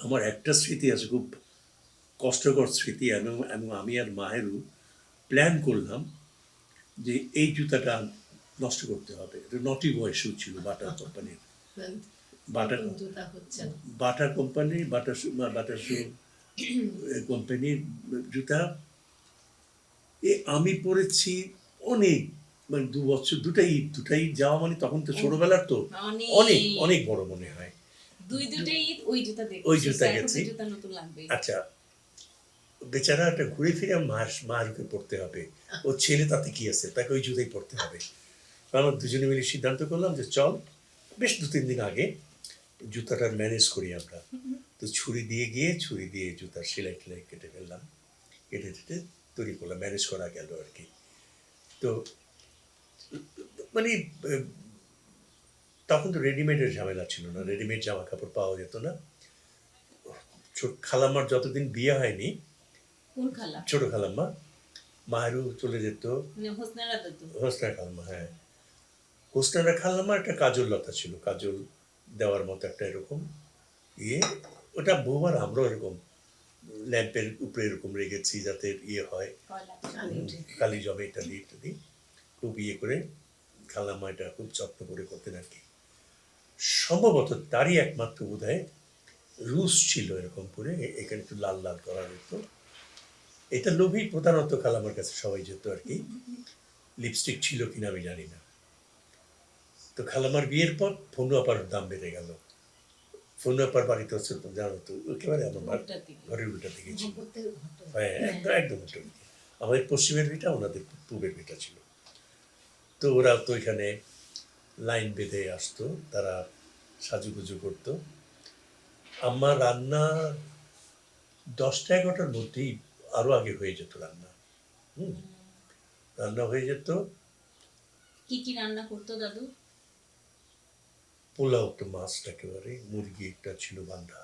আমার একটা স্মৃতি আছে, খুব কষ্টকর স্মৃতি, এবং আমি আর মাহেরু প্ল্যান করলাম যে এই জুতাটা নষ্ট করতে হবে। এটা নটি বয় শু ছিল বাটার কোম্পানির। বাটার নতুন জুতা হচ্ছে না। বাটার কোম্পানি, বাটার শু কোম্পানির জুতা। আমি পড়েছি অনেক, মানে ২ বছর, দুটাই যাওয়া মানে তখন তো ছোটবেলার তো অনেক অনেক বড় মনে হয়। দুইটাই ঈদ ওই জুতা ওই দেখছি, জুতা এখন তো গেছি। জুতা নতুন লাগবেই। আচ্ছা, বেচারা একটা ঘুরে ফিরে মারুকে পড়তে হবে, ও ছেলে তাতে কি আছে, তাকে ওই জুতাই পড়তে হবে। আমরা দুজনে মিলে সিদ্ধান্ত করলাম যে চল, বেশ ২-৩ দিন আগে জুতাটার ম্যানেজ করি আমরা। তো ছুরি দিয়ে জুতার সেলাই টেলাই কেটে ফেললাম, কেটে টেটে তৈরি করলাম, ম্যানেজ করা গেল আর কি। তো মানে তখন তো রেডিমেডের ঝামেলা ছিল না, রেডিমেড জামা কাপড় পাওয়া যেত না। খালাম্মার যতদিন বিয়ে হয়নি, কোন খালা? ছোট খালাম্মা, মায়েরও চলে যেত। মানে হোসনারা দাদু? হোসনা খালাম্মা, হ্যাঁ। হোসনারা খালাম্মা একটা কাজল লতা ছিল, কাজল দেওয়ার মতো একটা এরকম ইয়ে, ওটা বহুবার আমরাও এরকম ল্যাম্পের উপরে এরকম রেখেছি যাতে ইয়ে হয়, কালি জমে ইত্যাদি ইত্যাদি। খুব ইয়ে করে খালাম্মা এটা খুব যত্ন করে করতেন আর কি। সম্ভবত তারই একমাত্র বোধহয় রুশ ছিল এরকম করে, এখানে একটু লাল লাল করা যেত। এটা লোভেই প্রধানত খালাম্মার কাছে সবাই যেত আর কি। লিপস্টিক ছিল কিনা আমি জানি না। তো খালাম্মার বিয়ের পর ফোনু আপার দাম বেড়ে গেল। ফোনু আপার বাড়িতে হচ্ছে তো জানো তো, একেবারে আমার ঘরের উল্টা দিকে ছিল। হ্যাঁ, একদম একদম উল্টো দিকে। আমাদের পশ্চিমের ভিটা, ওনাদের পূবের ভিটা ছিল। তো ওরা তো এখানে লাইন বেঁধে আসতো, তারা সাজুগুজু করতো। আমার রান্না 10টা-11টার মধ্যেই, আরও আগে হয়ে যেত রান্না। রান্না হয়ে যেত। কি কি রান্না করতো দাদু? পোলাও তো মাস্ট একেবারে, মুরগি একটা ছিল বান্ধা।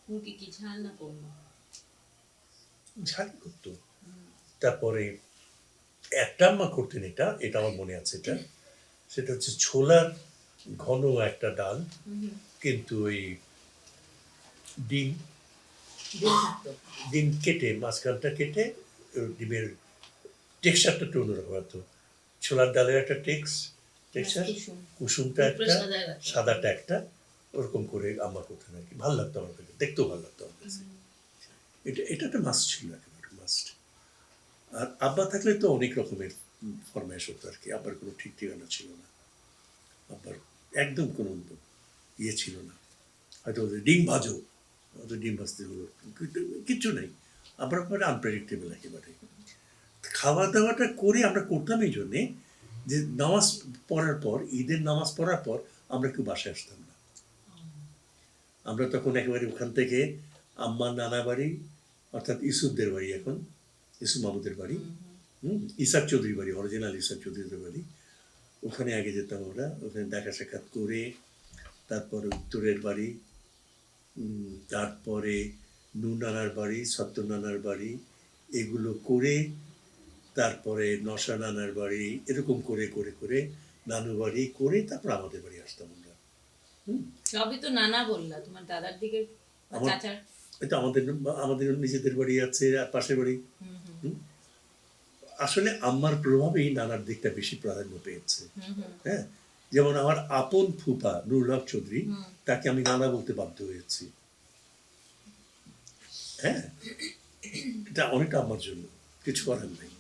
মুরগি কি ঝাল না করবো? ঝাল করতো। তারপরে একটা আম্মা করতেন, এটা এটা আমার মনে আছে, এটা সেটা হচ্ছে ছোলার ঘন একটা ডাল, কিন্তু ওই ডিম ডিম কেটে, মাঝখানটা কেটে, ডিমের টেক্সচারটা একটু অন্যরকম হতো। ছোলার ডালের একটা টেক্সচার, কুসুমটা একটা, সাদাটা একটা, ওরকম করে আম্মা করতেন আর কি। ভালো লাগতো আমার কাছে, দেখতেও ভালো লাগতো আমার কাছে। এটা একটা মাস্ট ছিল, একেবারে মাস্ট। আর আব্বা থাকলে তো অনেক রকমের ফরমাইশ হতো আর কি। আব্বার কোনো ঠিক ঠিকানা ছিল না, আব্বার একদম কোনো ইয়ে ছিল না। হয়তো ডিম ভাজো, হয়তো ডিম ভাজতে হলো, কিচ্ছু নেই। আব্বার ব্যাপারে আনপ্রেডিক্টেবল একেবারে। খাওয়া দাওয়াটা করে আমরা করতাম এই জন্যে যে নামাজ পড়ার পর, ঈদের নামাজ পড়ার পর আমরা কেউ বাসায় আসতাম না। আমরা তখন একেবারে ওখান থেকে আম্মার নানা বাড়ি, অর্থাৎ ইসুফদের বাড়ি, এখন ইসুফ মাহমুদের বাড়ি, ইসাক চৌধুরী বাড়ি, অরিজিনাল ইসাক চৌধুরীদের বাড়ি, ওখানে আগে যেতাম আমরা। ওখানে দেখা সাক্ষাৎ করে তারপরে উত্তরের বাড়ি, তারপরে নূর নানার বাড়ি, সত্য নানার বাড়ি, এগুলো করে তারপরে নশা নানার বাড়ি, এরকম করে করে করে নানু বাড়ি করে তারপর আমাদের বাড়ি আসতাম আমরা। সবই তো নানা বললা, তোমার দাদার দিকে চাচার? এটা আমাদের নিজেদের বাড়ি আছে আর পাশের বাড়ি। আসলে আম্মার প্রভাবেই নানার দিকটা বেশি প্রাধান্য পেয়েছে। হ্যাঁ, যেমন আমার আপন ফুপা নুরুল হক চৌধুরী, তাকে আমি নানা বলতে বাধ্য হয়েছি। হ্যাঁ, এটা অনেকটা আমার জন্য, কিছু করার নেই।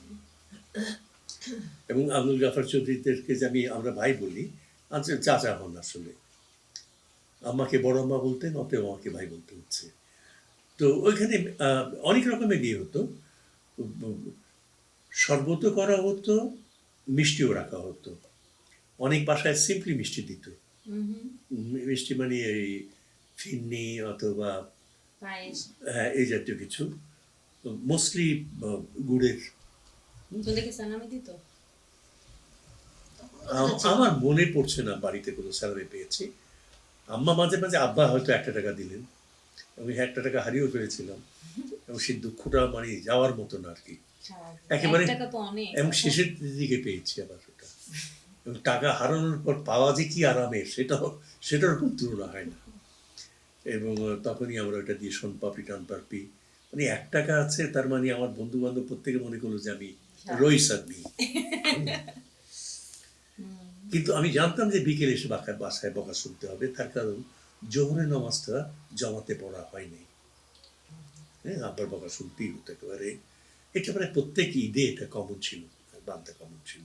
এবং আব্দুল জাফর চৌধুরীদেরকে যে আমরা ভাই বলি, চাচা হন আসলে। আম্মাকে বড় আম্মা বলতেন, অতএব আমাকে ভাই বলতে হচ্ছে। তো ওইখানে অনেক রকমের বিয়ে হতো, শরবতও করা হতো, মিষ্টিও রাখা হতো। অনেক বাসায় সিম্পলি মিষ্টি দিত। মিষ্টি মানে এই ফিন্নি অথবা হ্যাঁ, এই জাতীয় কিছু, মোস্টলি গুড়ের। দিত? আমার মনে পড়ছে না বাড়িতে কোনো স্যালামি পেয়েছি। আম্মা মাঝে মাঝে, আব্বা হয়তো 1 টাকা দিলেন, আমি 1 টাকা হারিয়েও ফেলেছিলাম, এবং সেই দুঃখটা মানে যাওয়ার মতো না আর কি, একেবারে। এবং শেষের দিকে পেয়েছি আবার ওটা। এবং টাকা হারানোর পর পাওয়া যে কি আরামের, সেটার কোনো তুলনা হয় না। এবং তখনই আমরা ওটা দিয়ে সোনপাপড়ি টানপাপড়ি, মানে 1 টাকা আছে, তার মানে আমার বন্ধু বান্ধব প্রত্যেকে মনে করলো যে আমি রইস আদমি। কিন্তু আমি জানতাম যে বিকেলে এসে বাসায় বকা শুনতে হবে, তার কারণ জোহরের নামাজটা জমাতে পড়া হয়নি। হ্যাঁ, আব্বার বকা শুনতেই হতো একেবারে। এটা মানে প্রত্যেক ঈদে এটা কমন ছিল, বাধ্যতা কমন ছিল।